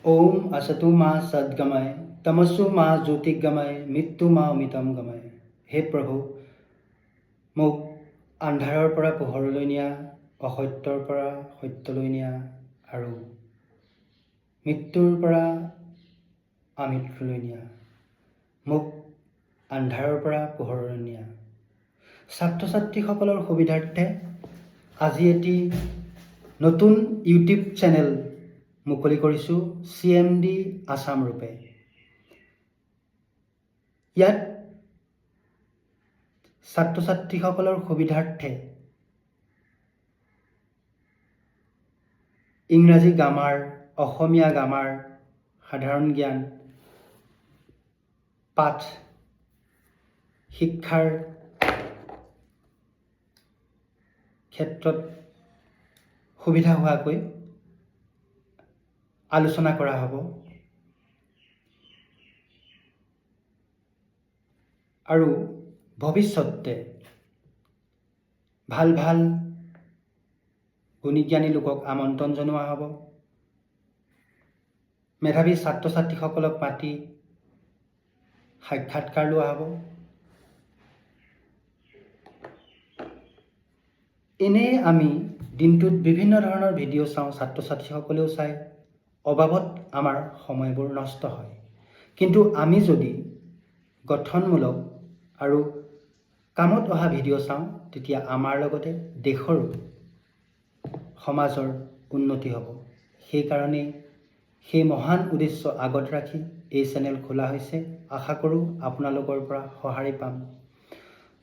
ওম আসতু মা সদ্গময় তমসু মা জ্যোতিৰ্গময় মৃত্যু মা অমিতম গময়। হে প্ৰভু, মোক আন্ধাৰৰ পৰা পোহৰলৈ নিয়া, অসত্যৰ পৰা সত্যলৈ নিয়া আৰু মৃত্যুৰ পৰা আমৃত্যুলৈ নিয়া। মোক আন্ধাৰৰ পৰা পোহৰলৈ নিয়া। ছাত্ৰ ছাত্ৰীসকলৰ সুবিধাৰ্থে আজি এটি নতুন ইউটিউব চেনেল মুকলি কৰিছোঁ, CMD আছাম ৰূপে। ইয়াত ছাত্ৰ ছাত্ৰীসকলৰ সুবিধাৰ্থে ইংৰাজী গ্ৰামাৰ, অসমীয়া গ্ৰামাৰ, সাধাৰণ জ্ঞান, পাঠ, শিক্ষাৰ ক্ষেত্ৰত সুবিধা হোৱাকৈ আলোচনা কৰা হ'ব আৰু ভৱিষ্যতে ভাল ভাল গুণীজ্ঞানী লোকক আমন্ত্ৰণ জনোৱা হ'ব। মেধাৱী ছাত্ৰ ছাত্ৰীসকলক মাতি সাক্ষাৎকাৰ লোৱা হ'ব। এনেই আমি দিনটোত বিভিন্ন ধৰণৰ ভিডিঅ' চাওঁ, ছাত্ৰ ছাত্ৰীসকলেও চায়, অবাবত আমাৰ সময়বোৰ নষ্ট হয়। কিন্তু আমি যদি গঠনমূলক আৰু কামত অহা ভিডিঅ' চাওঁ, তেতিয়া আমাৰ লগতে দেশৰো সমাজৰ উন্নতি হ'ব। সেইকাৰণেই সেই মহান উদ্দেশ্য আগত ৰাখি এই চেনেল খোলা হৈছে। আশা কৰোঁ আপোনালোকৰ পৰা সঁহাৰি পাম।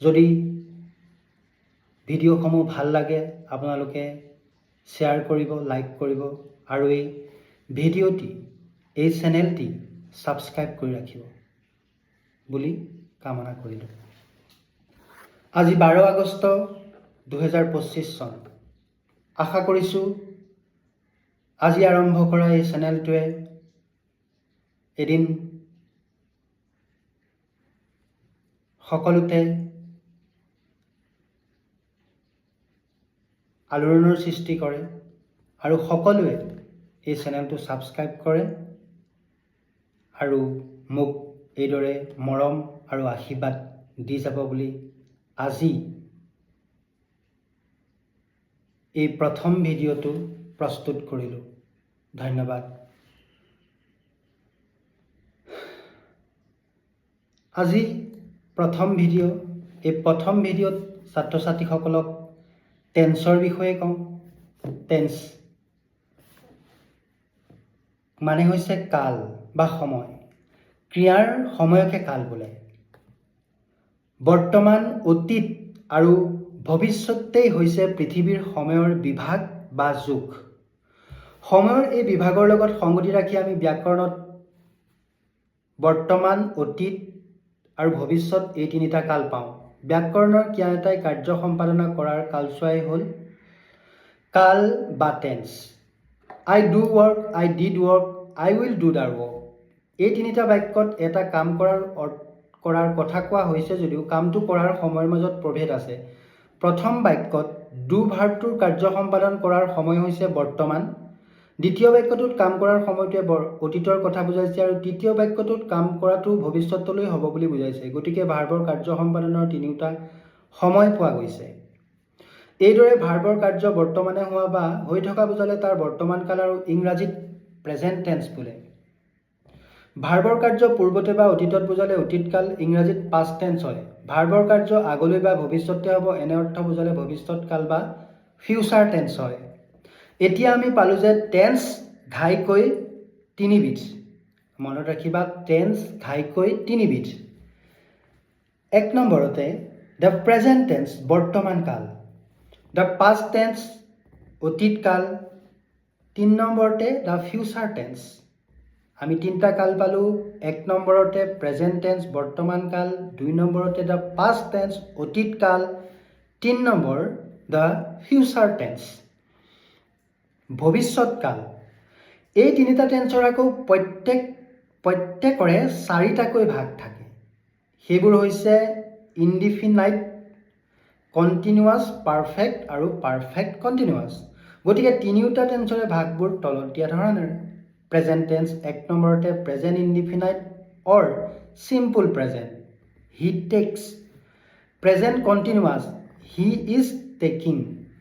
যদি ভিডিঅ'সমূহ ভাল লাগে আপোনালোকে শ্বেয়াৰ কৰিব, লাইক কৰিব আৰু এই ভিডিঅ'টি, এই চেনেলটি ছাবস্ক্ৰাইব কৰি ৰাখিব বুলি কামনা কৰিলোঁ। আজি 12 আগষ্ট 2025 চন। আশা কৰিছোঁ আজি আৰম্ভ কৰা এই চেনেলটোৱে এদিন সকলোতে আলোড়নৰ সৃষ্টি কৰে আৰু সকলোৱে এই চেনেলটো ছাবস্ক্ৰাইব কৰে আৰু মোক এইদৰে মৰম আৰু আশীৰ্বাদ দি যাব বুলি আজি এই প্ৰথম ভিডিঅ'টো প্ৰস্তুত কৰিলোঁ। ধন্যবাদ। আজি প্ৰথম ভিডিঅ', এই প্ৰথম ভিডিঅ'ত ছাত্ৰ ছাত্ৰীসকলক টেন্সৰ বিষয়ে কওঁ। টেন্স মানে হৈছে কাল বা সময়। ক্ৰিয়াৰ সময়কে কাল বোলে। বৰ্তমান, অতীত আৰু ভৱিষ্যতেই হৈছে পৃথিৱীৰ সময়ৰ বিভাগ বা যুগ। সময়ৰ এই বিভাগৰ লগত সংগতি ৰাখি আমি ব্যাকৰণত বৰ্তমান, অতীত আৰু ভৱিষ্যত এই তিনিটা কাল পাওঁ। ব্যাকৰণৰ কিয়া এটাই কাৰ্য সম্পাদনা কৰাৰ কালছোৱাই হ'ল কাল বা tense. I do work, I did work, I will do the work. এই তিনিটা বাক্যত এটা কাম কৰাৰ কথা কোৱা হৈছে যদিও কামটো কৰাৰ সময়ৰ মাজত প্ৰভেদ আছে। প্ৰথম বাক্যত ডু ভাৰ্বটোৰ কাৰ্য সম্পাদন কৰাৰ সময় হৈছে বৰ্তমান, দ্বিতীয় বাক্যটোত কাম কৰাৰ সময়টোৱে অতীতৰ কথা বুজাইছে আৰু তৃতীয় বাক্যটোত কাম কৰাটো ভৱিষ্যতলৈ হ'ব বুলি বুজাইছে। গতিকে ভাৰ্বৰ কাৰ্য সম্পাদনৰ তিনিওটা সময় পোৱা গৈছে। এইদৰে ভাৰ্বৰ কাৰ্য বৰ্তমানে হোৱা বা হৈ থকা বুজালে তাৰ বৰ্তমান কাল আৰু ইংৰাজীত প্ৰেজেণ্ট টেন্স বোলে। ভাৰ্বৰ কাৰ্য পূৰ্বতে বা অতীতত বুজালে অতীত কাল, ইংৰাজীত পাষ্ট টেন্স হয়। ভাৰ্বৰ কাৰ্য আগলৈ বা ভৱিষ্যতে হ'ব এনে অৰ্থ বুজালে ভৱিষ্যত কাল বা ফিউচাৰ টেন্স হয়। এতিয়া আমি পালোঁ যে টেন্স ঘাইকৈ তিনিবিধ। মনত ৰাখিবা, টেন্স ঘাইকৈ তিনিবিধ। এক নম্বৰতে দ্য প্ৰেজেণ্ট টেন্স বৰ্তমান কাল, দ্য পাষ্ট টেন্স অতীত কাল, 3 নম্বৰতে দ্য ফিউচাৰ টেন্স। আমি তিনিটা কাল পালোঁ। 1 নম্বৰতে প্ৰেজেণ্ট টেন্স বৰ্তমান কাল, 2 নম্বৰতে দ্য পাষ্ট টেন্স অতীত কাল, 3 নম্বৰ দ্য ফিউচাৰ টেন্স ভৱিষ্যত কাল। এই তিনিটা টেন্সৰ আকৌ প্ৰত্যেকৰে 4টাকৈ ভাগ থাকে। সেইবোৰ হৈছে ইনডিফিনাইট, কণ্টিনিউৱাছ, পাৰফেক্ট আৰু পাৰফেক্ট কণ্টিনিউৱাছ। গতিকে তিনিওটা টেন্সৰে ভাগবোৰ তলত দিয়া ধৰণেৰে। প্ৰেজেণ্ট টেন্স, 1 নম্বৰতে present indefinite or simple present, he takes. Present continuous, he is taking.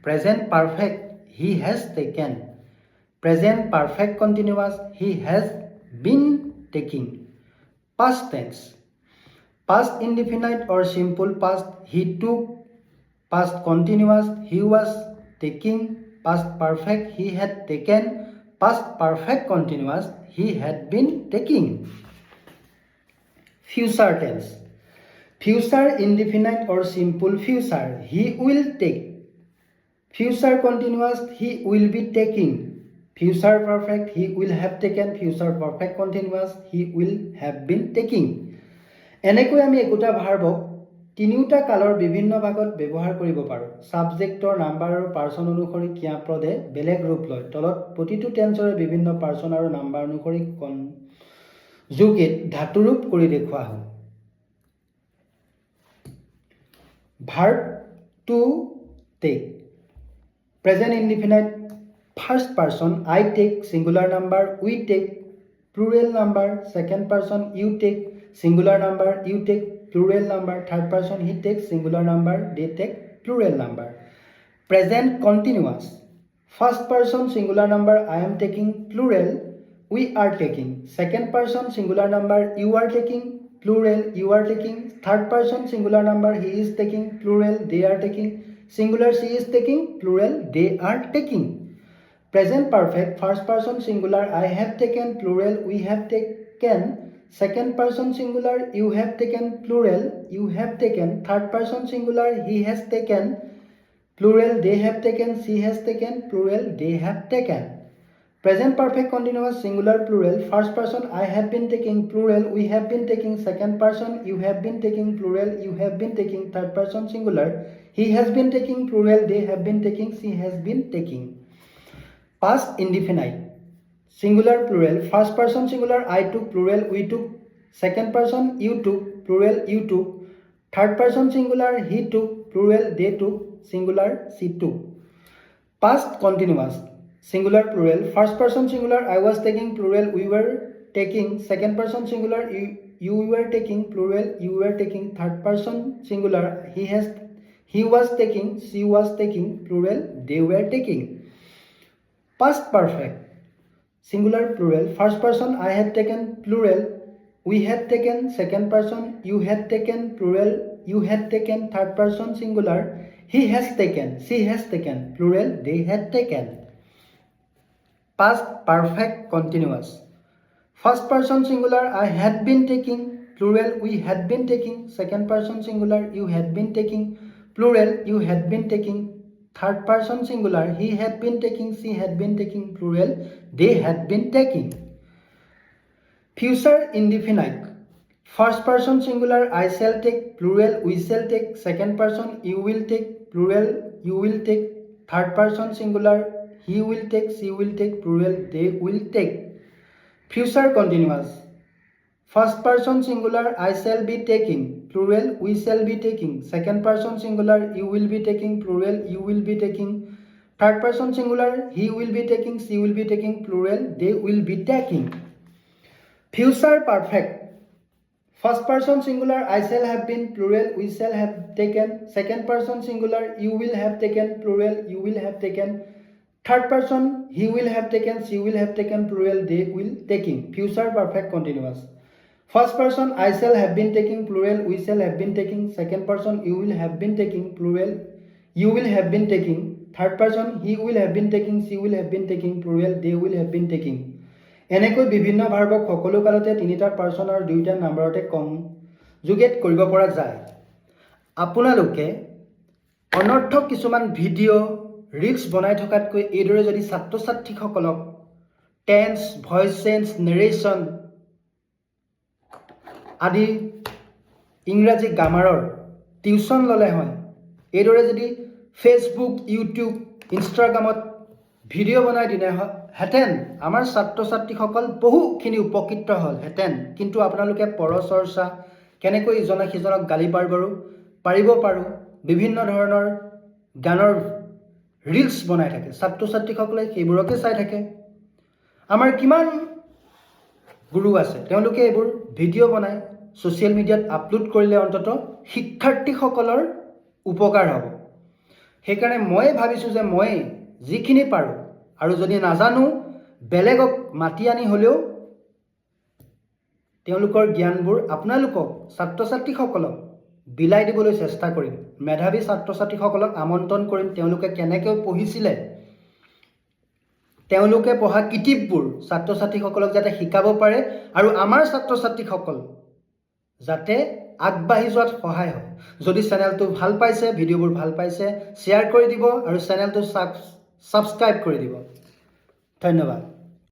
Present perfect, he has taken. Present perfect continuous, he has been taking. Past tense, past indefinite or simple past, he took. Past continuous, he was taking. Past perfect, he had taken. Past perfect continuous, he had been taking. Future tense, future indefinite or simple future, he will take. Future continuous, he will be taking. Future perfect, he will have taken. Future perfect continuous, he will have been taking. এনেকৈ আমি একোটা ভাৰ্বক তিনিওটা কালৰ বিভিন্ন ভাগত ব্যৱহাৰ কৰিব পাৰোঁ। ছাবজেক্টৰ নাম্বাৰ আৰু পাৰ্চন অনুসৰি ক্ৰিয়াপদে বেলেগ ৰূপ লয়। তলত প্ৰতিটো টেন্সৰে বিভিন্ন পাৰ্চন আৰু নাম্বাৰ অনুসৰি কনজুগেট ধাতুৰূপ কৰি দেখুওৱা হ'ল। Verb to take, present indefinite first person, I take, singular number, we take, plural number, second person, you take, singular number, you take, plural number, third person, he takes, singular number, they take, plural number. Present continuous, first person, singular number, I am taking, plural, we are taking. Second person, singular number, you are taking, plural, you are taking. Third person, singular number, he is taking, plural, they are taking. Singular, she is taking, plural, they are taking. Present perfect, first person, singular, I have taken, plural, we have taken. Second person singular, you have taken, plural, you have taken. Third person singular, he has taken, plural, they have taken, she has taken, plural, they have taken. Present perfect continuous, singular, plural, first person, I have been taking, plural, we have been taking. Second person, you have been taking, plural, you have been taking. Third person singular, he has been taking, plural, they have been taking, she has been taking. Past indefinite, singular, plural, first person singular, I took, plural, we took. Second person, you took, plural, you took. Third person singular, he took, plural, they took. Singular, she took. Past continuous, singular, plural, first person singular, I was taking, plural, we were taking. Second person singular, you were taking, plural, you were taking. Third person singular, he was taking, she was taking, plural, they were taking. Past perfect, singular, plural, first person, I had taken, plural, we had taken. Second person, you had taken, plural, you had taken. Third person singular, he has taken, she has taken, plural, they had taken. Past perfect continuous, first person singular, I had been taking, plural, we had been taking. Second person singular, you had been taking, plural, you had been taking. Third person singular, he had been taking, she had been taking, plural, they had been taking. Future indefinite, first person singular, I shall take, plural, we shall take. Second person, you will take, plural, you will take. Third person singular, he will take, she will take, plural, they will take. Future continuous, first person singular, I shall be taking, plural, we shall be taking. Second person singular, you will be taking, plural, you will be taking. Third person singular, he will be taking, she will be taking, plural, they will be taking. Future perfect, first person singular, I shall have been, plural, we shall have taken. Second person singular, you will have taken, plural, you will have taken. Third person, he will have taken, she will have taken, plural, they will taking. Future perfect continuous, first person, I shall have been taking, plural, we shall have been taking. Second person, you will have been taking, plural, you will have been taking. Third person, he will have been taking, she will have been taking, plural, they will have been taking. এনেকৈ বিভিন্ন ভাৰ্বক সকলো কালতে তিনিটা person আৰু দুইটা নাম্বাৰতে conjugate কৰিব পৰা যায়। আপোনালোকে অনৰ্থক কিছুমান ভিডিঅ' ৰিলছ বনাই থকাতকৈ এইদৰে যদি ছাত্ৰ ছাত্ৰীসকলক টেন্স, ভইচ চেঞ্জ, নেৰেশ্যন আদি ইংৰাজী গ্ৰামাৰৰ টিউশ্যন ল'লে হয়, এইদৰে যদি ফেচবুক, ইউটিউব, ইনষ্টাগ্ৰামত ভিডিঅ' বনাই দিলেহেঁতেন আমাৰ ছাত্ৰ ছাত্ৰীসকল বহুখিনি উপকৃত হ'লহেঁতেন। কিন্তু আপোনালোকে পৰচৰ্চা, কেনেকৈ ইজনে সিজনক গালি পাৰিব পাৰোঁ, বিভিন্ন ধৰণৰ গানৰ ৰিলছ বনাই থাকে, ছাত্ৰ ছাত্ৰীসকলে সেইবোৰকে চাই থাকে। আমাৰ কিমান গুৰু আছে, তেওঁলোকে এইবোৰ ভিডিঅ' বনাই ছ'চিয়েল মিডিয়াত আপলোড কৰিলে অন্ততঃ শিক্ষাৰ্থীসকলৰ উপকাৰ হ'ব। সেইকাৰণে মই ভাবিছোঁ যে মই যিখিনি পাৰোঁ আৰু যদি নাজানো বেলেগক মাতি আনি হ'লেও তেওঁলোকৰ জ্ঞানবোৰ আপোনালোকক ছাত্ৰ ছাত্ৰীসকলক বিলাই দিবলৈ চেষ্টা কৰিম। মেধাৱী ছাত্ৰ ছাত্ৰীসকলক আমন্ত্ৰণ কৰিম, তেওঁলোকে কেনেকৈ পঢ়িছিলে, তেওঁলোকে পঢ়া কিতাপবোৰ ছাত্ৰ ছাত্ৰীসকলক যাতে শিকাব পাৰে আৰু আমাৰ ছাত্ৰ ছাত্ৰীসকল যাতে আগবাঢ়ি যোৱাত সহায় হয়। যদি চেনেলটো ভাল পাইছে, ভিডিঅ'বোৰ ভাল পাইছে, শ্বেয়াৰ কৰি দিব আৰু চেনেলটো ছাবস্ক্ৰাইব কৰি দিব। ধন্যবাদ।